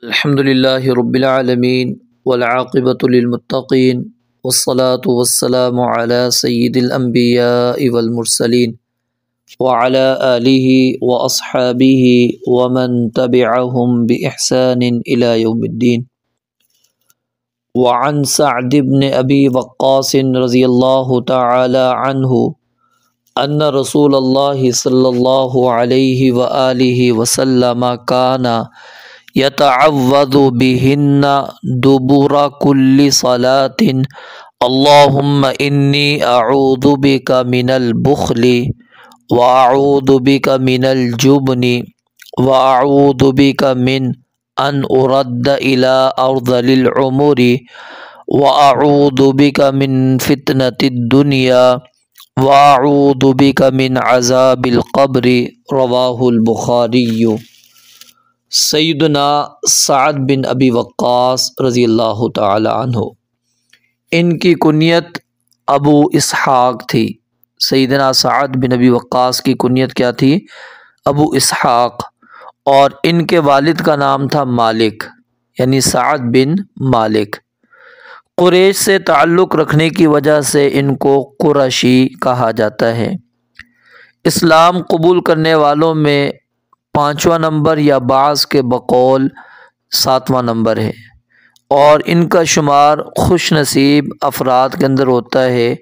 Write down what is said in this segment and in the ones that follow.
الحمد للہ رب العالمین والعاقبۃ للمتقین والصلاة والسلام علی سید الانبیاء والمرسلین وعلی آلہ واصحابہ ومن تبعہم بإحسان الی یوم الدین۔ وعن سعد بن ابی وقاص رضی اللہ تعالی عنہ ان رسول اللہ صلی اللہ علیہ وآلہ وسلم کان یتعوذ بہن دبر کل صلاۃ اللہم انی اعوذ بک من البخل واعوذ بک من الجبن واعوذ بک من ان ارد الی ارذل العمر واعوذ بک من فتنۃ الدنیا واعوذ بک من عذاب القبر۔ رواہ البخاری۔ سیدنا سعد بن ابی وقاص رضی اللہ تعالی عنہ، ان کی کنیت ابو اسحاق تھی۔ سیدنا سعد بن ابی وقاص کی کنیت کیا تھی؟ ابو اسحاق، اور ان کے والد کا نام تھا مالک، یعنی سعد بن مالک۔ قریش سے تعلق رکھنے کی وجہ سے ان کو قرشی کہا جاتا ہے۔ اسلام قبول کرنے والوں میں 5واں نمبر یا بعض کے بقول 7واں نمبر ہے، اور ان کا شمار خوش نصیب افراد کے اندر ہوتا ہے،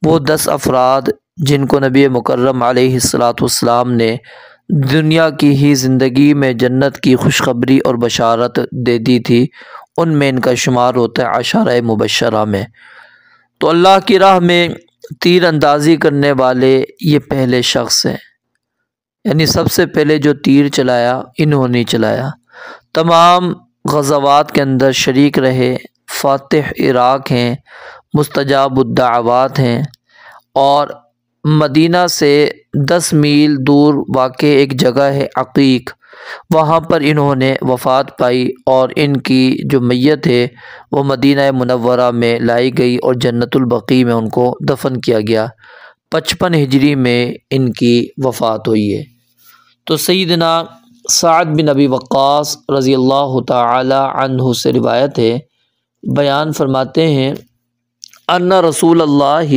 وہ 10 افراد جن کو نبی مکرم علیہ السلام نے دنیا کی ہی زندگی میں جنت کی خوشخبری اور بشارت دے دی تھی، ان میں ان کا شمار ہوتا ہے عشرہ مبشرہ میں۔ تو اللہ کی راہ میں تیر اندازی کرنے والے یہ پہلے شخص ہیں، یعنی سب سے پہلے جو تیر چلایا انہوں نے چلایا۔ تمام غزوات کے اندر شریک رہے، فاتح عراق ہیں، مستجاب الدعوات ہیں، اور مدینہ سے 10 میل دور واقع ایک جگہ ہے عقیق، وہاں پر انہوں نے وفات پائی، اور ان کی جو میت ہے وہ مدینہ منورہ میں لائی گئی اور جنت البقیع میں ان کو دفن کیا گیا۔ 55 ہجری میں ان کی وفات ہوئی ہے۔ تو سیدنا سعد بن ابی وقاص رضی اللہ تعالی عنہ سے روایت ہے، بیان فرماتے ہیں ان رسول اللہ،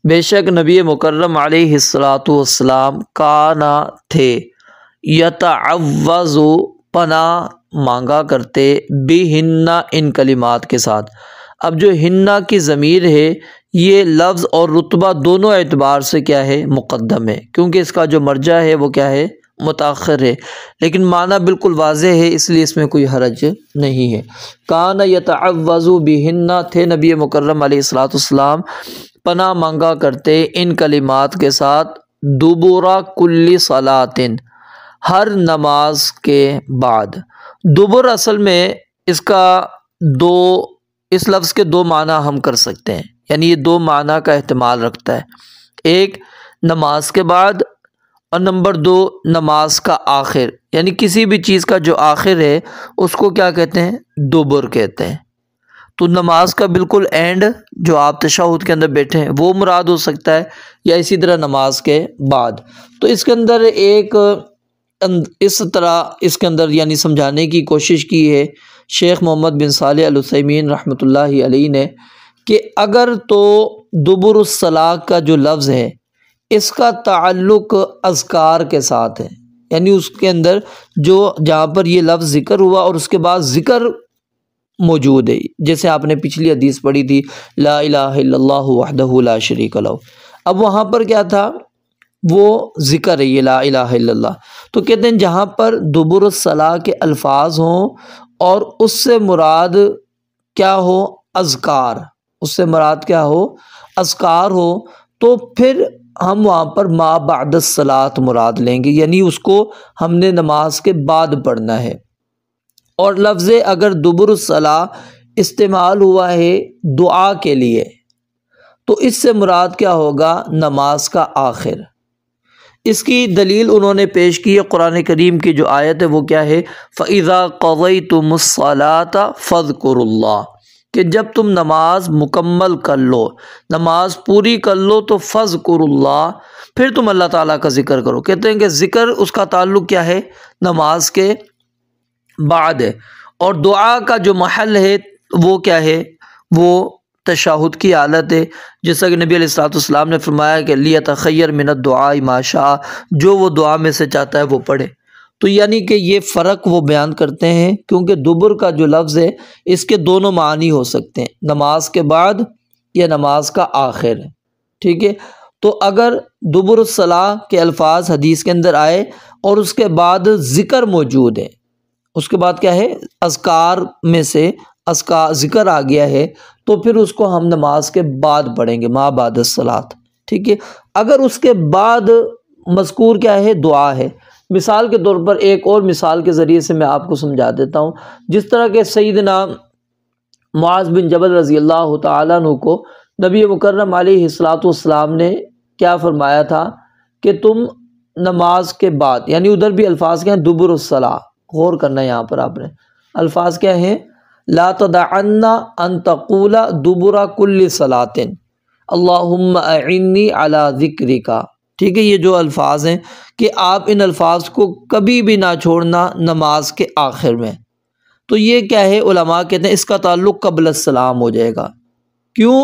بے شک نبی مکرم علیہ السلام کانا تھے، یتعوذ پناہ مانگا کرتے، بہن ان کلمات کے ساتھ۔ اب جو ہنہ کی ضمیر ہے یہ لفظ اور رتبہ دونوں اعتبار سے کیا ہے؟ مقدم ہے، کیونکہ اس کا جو مرجع ہے وہ کیا ہے؟ متاخر ہے، لیکن معنی بالکل واضح ہے، اس لیے اس میں کوئی حرج نہیں ہے۔ کان یتعوذ بہن، تھے نبی مکرم علیہ السلام پناہ مانگا کرتے ان کلمات کے ساتھ، دبر کل صلاۃ، ہر نماز کے بعد۔ دبر اصل میں اس لفظ کے 2 معنی ہم کر سکتے ہیں، یعنی یہ 2 معنی کا احتمال رکھتا ہے، ایک نماز کے بعد، اور نمبر 2 نماز کا آخر، یعنی کسی بھی چیز کا جو آخر ہے اس کو کیا کہتے ہیں؟ دبر کہتے ہیں۔ تو نماز کا بالکل اینڈ جو آپ تشہد کے اندر بیٹھے ہیں وہ مراد ہو سکتا ہے، یا اسی طرح نماز کے بعد۔ تو اس کے اندر اس طرح اس کے اندر یعنی سمجھانے کی کوشش کی ہے شیخ محمد بن صالح العثیمین رحمۃ اللہ علیہ نے، کہ اگر تو دبر الصلاۃ کا جو لفظ ہے اس کا تعلق اذکار کے ساتھ ہے، یعنی اس کے اندر جہاں پر یہ لفظ ذکر ہوا اور اس کے بعد ذکر موجود ہے، جیسے آپ نے پچھلی حدیث پڑھی تھی لا الہ الا اللہ وحدہ لا شریک لہ، اب وہاں پر کیا تھا؟ وہ ذکر ہے، یہ لا الہ الا اللہ۔ تو کہتے ہیں جہاں پر دبر الصلاۃ کے الفاظ ہوں اور اس سے مراد کیا ہو؟ اذکار، اس سے مراد کیا ہو؟ اذکار ہو، تو پھر ہم وہاں پر ما بعد الصلاۃ مراد لیں گے، یعنی اس کو ہم نے نماز کے بعد پڑھنا ہے۔ اور لفظ اگر دبر الصلاۃ استعمال ہوا ہے دعا کے لیے تو اس سے مراد کیا ہوگا؟ نماز کا آخر۔ اس کی دلیل انہوں نے پیش کی ہے قرآن کریم کی جو آیت ہے وہ کیا ہے؟ فَإِذَا قَضَيْتُمُ الصَّلَاةَ فَاذْكُرُوا اللَّهَ، کہ جب تم نماز مکمل کر لو، نماز پوری کر لو، تو فَاذْكُرُوا اللَّهَ، پھر تم اللہ تعالیٰ کا ذکر کرو۔ کہتے ہیں کہ ذکر اس کا تعلق کیا ہے؟ نماز کے بعد ہے، اور دعا کا جو محل ہے وہ کیا ہے؟ وہ تشہد کی حالت ہے، جیسا کہ نبی علیہ الصلوۃ والسلام نے فرمایا کہ لیتخیر من الدعاء ما شاء، جو وہ دعا میں سے چاہتا ہے وہ پڑھے۔ تو یعنی کہ یہ فرق وہ بیان کرتے ہیں، کیونکہ دبر کا جو لفظ ہے اس کے دونوں معنی ہو سکتے ہیں، نماز کے بعد یا نماز کا آخر ہے، ٹھیک ہے۔ تو اگر دبر الصلاۃ کے الفاظ حدیث کے اندر آئے اور اس کے بعد ذکر موجود ہے، اس کے بعد کیا ہے، اذکار میں سے ذکر آ گیا ہے، تو پھر اس کو ہم نماز کے بعد پڑھیں گے، ما بعد الصلاۃ، ٹھیک ہے۔ اگر اس کے بعد مذکور کیا ہے، دعا ہے، مثال کے طور پر ایک اور مثال کے ذریعے سے میں آپ کو سمجھا دیتا ہوں، جس طرح کہ سیدنا معاذ بن جبل رضی اللہ تعالیٰ عنہ کو نبی مکرم علیہ الصلوۃ والسلام نے کیا فرمایا تھا کہ تم نماز کے بعد، یعنی ادھر بھی الفاظ کیا ہیں، دبر الصلاۃ، غور کرنا ہے یہاں پر آپ نے، الفاظ کیا ہیں، لا تدعن ان تقول دبر کل صلاۃ اللہم اعنی علی ذکرک، ٹھیک ہے۔ یہ جو الفاظ ہیں کہ آپ ان الفاظ کو کبھی بھی نہ چھوڑنا نماز کے آخر میں۔ تو یہ کیا ہے، علماء کہتے ہیں اس کا تعلق قبل السلام ہو جائے گا، کیوں؟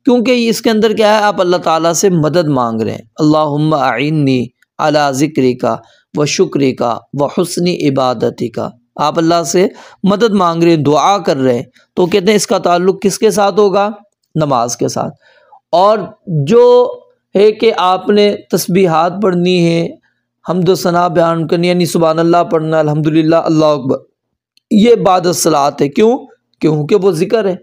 کیونکہ اس کے اندر کیا ہے، آپ اللہ تعالیٰ سے مدد مانگ رہے ہیں، اللہم اعنی علی ذکرک و شکرک و حسن عبادتک، آپ اللہ سے مدد مانگ رہے ہیں، دعا کر رہے ہیں، تو کہتے ہیں اس کا تعلق کس کے ساتھ ہوگا، نماز کے ساتھ۔ اور جو ہے کہ آپ نے تسبیحات پڑھنی ہے، حمد و ثنا بیان کرنی، یعنی سبحان اللہ پڑھنا، الحمدللہ، اللہ اکبر، یہ بعد الصلاۃ ہے، کیوں؟ کیونکہ وہ ذکر ہے،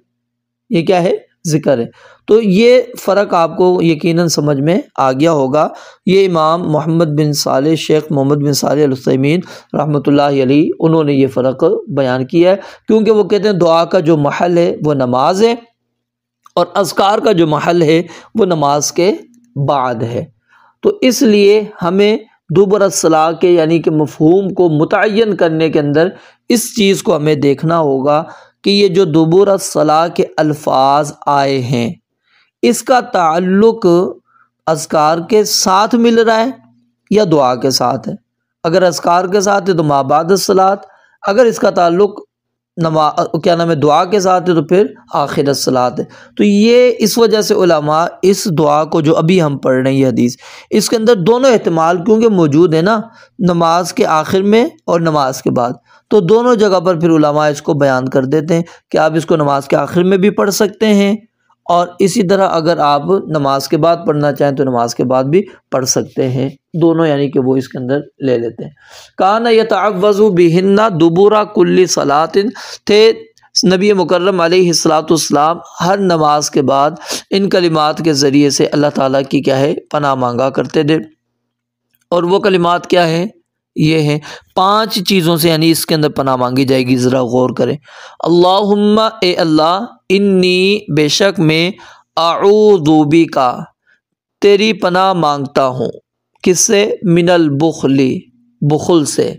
یہ کیا ہے، ذکر ہے۔ تو یہ فرق آپ کو یقیناً سمجھ میں آ گیا ہوگا۔ یہ امام محمد بن صالح، شیخ محمد بن صالح العثیمین رحمۃ اللہ علیہ، انہوں نے یہ فرق بیان کیا ہے، کیونکہ وہ کہتے ہیں دعا کا جو محل ہے وہ نماز ہے، اور اذکار کا جو محل ہے وہ نماز کے بعد ہے۔ تو اس لیے ہمیں دبر الصلاۃ کے یعنی کہ مفہوم کو متعین کرنے کے اندر اس چیز کو ہمیں دیکھنا ہوگا کہ یہ جو دبر الصلاۃ کے الفاظ آئے ہیں، اس کا تعلق اذکار کے ساتھ مل رہا ہے یا دعا کے ساتھ ہے۔ اگر اذکار کے ساتھ ہے تو ما بعد الصلاۃ، اگر اس کا تعلق دعا کے ساتھ ہے تو پھر آخر الصلاۃ ہے۔ تو یہ اس وجہ سے علماء اس دعا کو جو ابھی ہم پڑھ رہے ہیں یہ حدیث، اس کے اندر دونوں احتمال کیونکہ موجود ہے نا، نماز کے آخر میں اور نماز کے بعد، تو دونوں جگہ پر پھر علماء اس کو بیان کر دیتے ہیں کہ آپ اس کو نماز کے آخر میں بھی پڑھ سکتے ہیں، اور اسی طرح اگر آپ نماز کے بعد پڑھنا چاہیں تو نماز کے بعد بھی پڑھ سکتے ہیں، دونوں یعنی کہ وہ اس کے اندر لے لیتے ہیں۔ کان یتعوذ بہن دبر کل صلاۃ، تھے نبی مکرم علیہ الصلوۃ والسلام ہر نماز کے بعد ان کلمات کے ذریعے سے اللہ تعالیٰ کی کیا ہے، پناہ مانگا کرتے تھے۔ اور وہ کلمات کیا ہیں، یہ ہیں 5 چیزوں سے، یعنی اس کے اندر پناہ مانگی جائے گی، ذرا غور کریں۔ اللہم، اے اللہ، انی، بے شک میں، اعوذ بک، تیری پناہ مانگتا ہوں، کس سے، من البخل، بخل سے،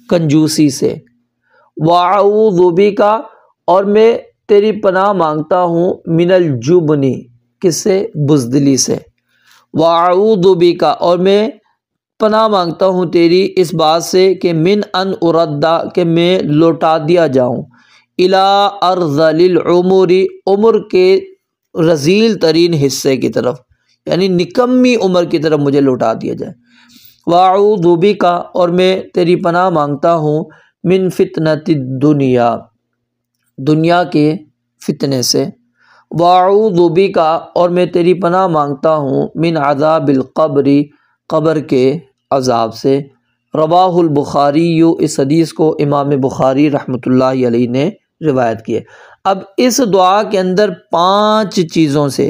کنجوسی سے، واعوذ بک، اور میں تیری پناہ مانگتا ہوں، من الجبن، کس سے، بزدلی سے، واعوذ بک، اور میں پناہ مانگتا ہوں تیری اس بات سے کہ من ان اردہ، کہ میں لوٹا دیا جاؤں، الی ارذل العمر، عمر کے رذیل ترین حصے کی طرف، یعنی نکمی عمر کی طرف مجھے لوٹا دیا جائے۔ واعوذ بک، اور میں تیری پناہ مانگتا ہوں، من فتنۃ الدنیا، دنیا کے فتنے سے، واعوذ بک، اور میں تیری پناہ مانگتا ہوں، من عذاب القبر، قبر کے عذاب سے۔ رواہ البخاری، اس حدیث کو امام بخاری رحمۃ اللہ علیہ نے روایت کی ہے۔ اب اس دعا کے اندر 5 چیزوں سے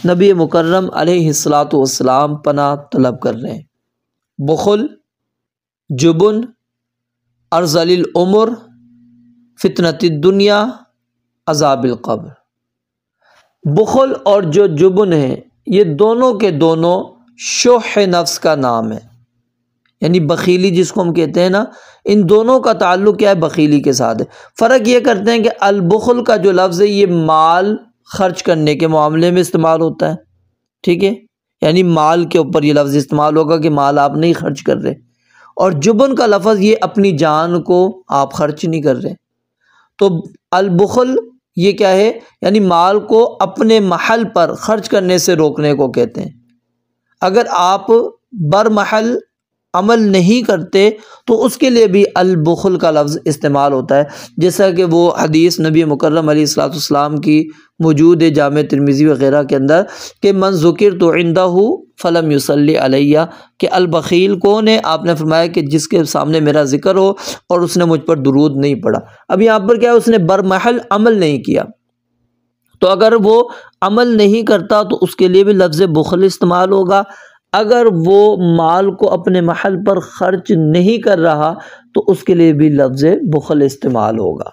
نبی مکرم علیہ الصلوۃ والسلام پناہ طلب کر رہے ہیں: بخل، جبن، ارذل العمر، فتنۃ الدنیا، عذاب القبر۔ بخل اور جو جبن ہے، یہ دونوں کے دونوں شح نفس کا نام ہے، یعنی بخیلی جس کو ہم کہتے ہیں نا، ان دونوں کا تعلق کیا ہے، بخیلی کے ساتھ ہے۔ فرق یہ کرتے ہیں کہ البخل کا جو لفظ ہے یہ مال خرچ کرنے کے معاملے میں استعمال ہوتا ہے، ٹھیک ہے، یعنی مال کے اوپر یہ لفظ استعمال ہوگا کہ مال آپ نہیں خرچ کر رہے، اور جبن کا لفظ یہ اپنی جان کو آپ خرچ نہیں کر رہے۔ تو البخل یہ کیا ہے؟ یعنی مال کو اپنے محل پر خرچ کرنے سے روکنے کو کہتے ہیں۔ اگر آپ برمحل عمل نہیں کرتے تو اس کے لیے بھی البخل کا لفظ استعمال ہوتا ہے، جیسا کہ وہ حدیث نبی مکرم علیہ الصلوۃ والسلام کی موجود ہے جامع ترمذی وغیرہ کے اندر کہ من ذکرت عندہ فلم یصلی علیہ، کہ البخیل کون ہے؟ آپ نے فرمایا کہ جس کے سامنے میرا ذکر ہو اور اس نے مجھ پر درود نہیں پڑھا۔ اب یہاں پر کیا ہے؟ اس نے برمحل عمل نہیں کیا، تو اگر وہ عمل نہیں کرتا تو اس کے لیے بھی لفظ بخل استعمال ہوگا۔ اگر وہ مال کو اپنے محل پر خرچ نہیں کر رہا تو اس کے لیے بھی لفظ بخل استعمال ہوگا۔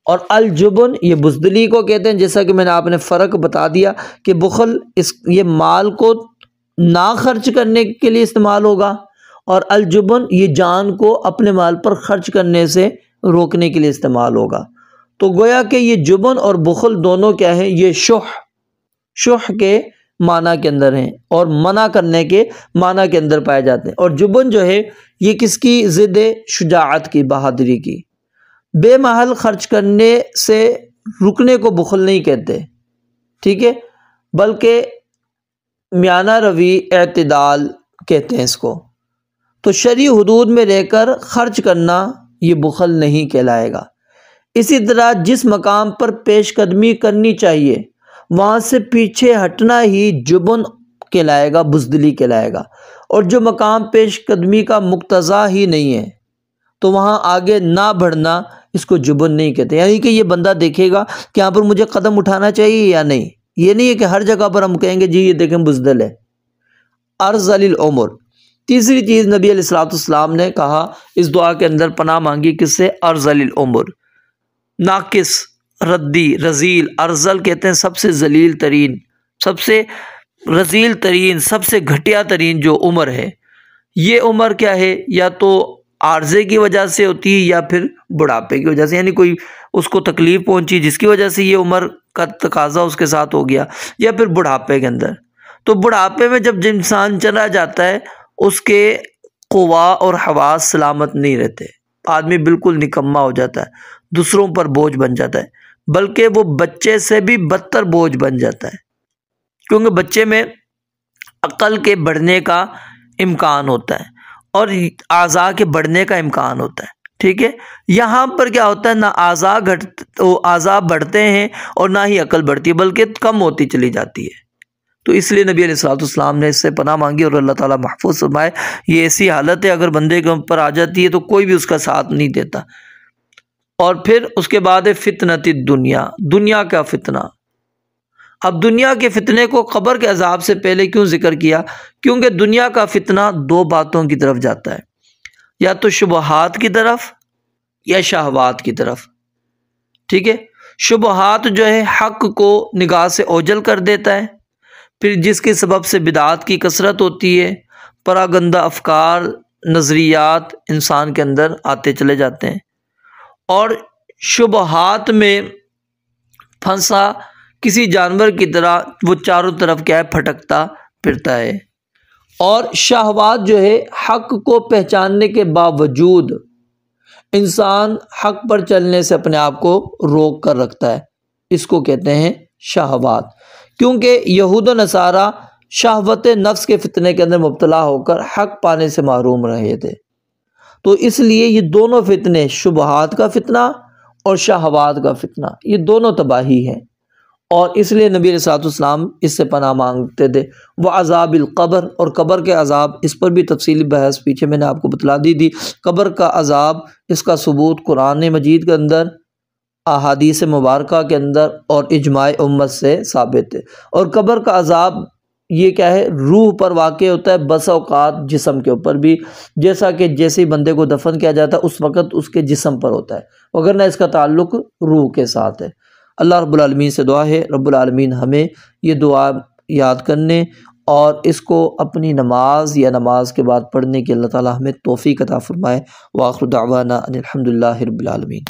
اور الجبن یہ بزدلی کو کہتے ہیں، جیسا کہ میں نے آپ نے فرق بتا دیا کہ بخل یہ مال کو نہ خرچ کرنے کے لیے استعمال ہوگا، اور الجبن یہ جان کو اپنے مال پر خرچ کرنے سے روکنے کے لیے استعمال ہوگا۔ تو گویا کہ یہ جبن اور بخل دونوں کیا ہیں؟ یہ شح کے معنی کے اندر ہیں اور منع کرنے کے معنی کے اندر پائے جاتے ہیں۔ اور جبن جو ہے یہ کس کی ضد ہے؟ شجاعت کی، بہادری کی۔ بے محل خرچ کرنے سے رکنے کو بخل نہیں کہتے، ٹھیک ہے، بلکہ میانہ روی، اعتدال کہتے ہیں اس کو۔ تو شرعی حدود میں رہ کر خرچ کرنا یہ بخل نہیں کہلائے گا۔ اسی طرح جس مقام پر پیش قدمی کرنی چاہیے وہاں سے پیچھے ہٹنا ہی جبن کہلائے گا، بزدلی کہلائے گا، اور جو مقام پیش قدمی کا مقتضا ہی نہیں ہے تو وہاں آگے نہ بڑھنا اس کو جبن نہیں کہتے۔ یعنی کہ یہ بندہ دیکھے گا کہ یہاں پر مجھے قدم اٹھانا چاہیے یا نہیں، یہ نہیں ہے کہ ہر جگہ پر ہم کہیں گے جی یہ دیکھیں بزدل ہے۔ ارذل العمر، تیسری چیز نبی علیہ الصلوۃ والسلام نے کہا اس دعا کے اندر، پناہ مانگی کس سے؟ ارذل العمر، ناقص، ردی، رذیل۔ ارذل کہتے ہیں سب سے ذلیل ترین، سب سے رذیل ترین، سب سے گھٹیا ترین جو عمر ہے۔ یہ عمر کیا ہے؟ یا تو عارضے کی وجہ سے ہوتی ہے یا پھر بڑھاپے کی وجہ سے، یعنی کوئی اس کو تکلیف پہنچی جس کی وجہ سے یہ عمر کا تقاضا اس کے ساتھ ہو گیا، یا پھر بڑھاپے کے اندر۔ تو بڑھاپے میں جب انسان چلا جاتا ہے اس کے قوا اور حواس سلامت نہیں رہتے، آدمی بالکل نکما ہو جاتا ہے، دوسروں پر بوجھ بن جاتا ہے، بلکہ وہ بچے سے بھی بدتر بوجھ بن جاتا ہے، کیونکہ بچے میں عقل کے بڑھنے کا امکان ہوتا ہے اور اعضاء کے بڑھنے کا امکان ہوتا ہے، ٹھیک ہے۔ یہاں پر کیا ہوتا ہے؟ نہ اعضاء بڑھتے ہیں اور نہ ہی عقل بڑھتی ہے، بلکہ کم ہوتی چلی جاتی ہے۔ تو اس لیے نبی علیہ الصلوۃ والسلام نے اس سے پناہ مانگی اور اللہ تعالیٰ محفوظ فرمائے۔ یہ ایسی حالت ہے اگر بندے کے اوپر آ جاتی ہے تو کوئی بھی اس کا ساتھ نہیں دیتا۔ اور پھر اس کے بعد ہے فتنۃ الدنیا، دنیا کا فتنہ۔ اب دنیا کے فتنے کو قبر کے عذاب سے پہلے کیوں ذکر کیا؟ کیونکہ دنیا کا فتنہ دو باتوں کی طرف جاتا ہے، یا تو شبہات کی طرف یا شہوات کی طرف، ٹھیک ہے۔ شبہات جو ہے حق کو نگاہ سے اوجھل کر دیتا ہے، پھر جس کے سبب سے بدعات کی کثرت ہوتی ہے، پراگندہ افکار، نظریات انسان کے اندر آتے چلے جاتے ہیں، اور شبہات میں پھنسا کسی جانور کی طرح وہ چاروں طرف کیا ہے؟ پھٹکتا پھرتا ہے۔ اور شہوات جو ہے حق کو پہچاننے کے باوجود انسان حق پر چلنے سے اپنے آپ کو روک کر رکھتا ہے، اس کو کہتے ہیں شہوات۔ کیونکہ یہود و نصارہ شہوت نفس کے فتنے کے اندر مبتلا ہو کر حق پانے سے محروم رہے تھے، تو اس لیے یہ دونوں فتنے، شبہات کا فتنہ اور شہوات کا فتنہ، یہ دونوں تباہی ہیں، اور اس لیے نبی علیہ الصلوۃ والسلام اس سے پناہ مانگتے تھے۔ وہ عذاب القبر، اور قبر کے عذاب، اس پر بھی تفصیلی بحث پیچھے میں نے آپ کو بتلا دی تھی۔ قبر کا عذاب، اس کا ثبوت قرآن مجید کے اندر، احادیث مبارکہ کے اندر اور اجماع امت سے ثابت ہے۔ اور قبر کا عذاب یہ کیا ہے؟ روح پر واقع ہوتا ہے، بس اوقات جسم کے اوپر بھی، جیسا کہ جیسے ہی بندے کو دفن کیا جاتا ہے اس وقت اس کے جسم پر ہوتا ہے، وگرنہ اس کا تعلق روح کے ساتھ ہے۔ اللہ رب العالمین سے دعا ہے رب العالمین ہمیں یہ دعا یاد کرنے اور اس کو اپنی نماز یا نماز کے بعد پڑھنے کی اللہ تعالیٰ ہمیں توفیق عطا فرمائے۔ وآخر دعوانا ان الحمد للہ رب العالمین۔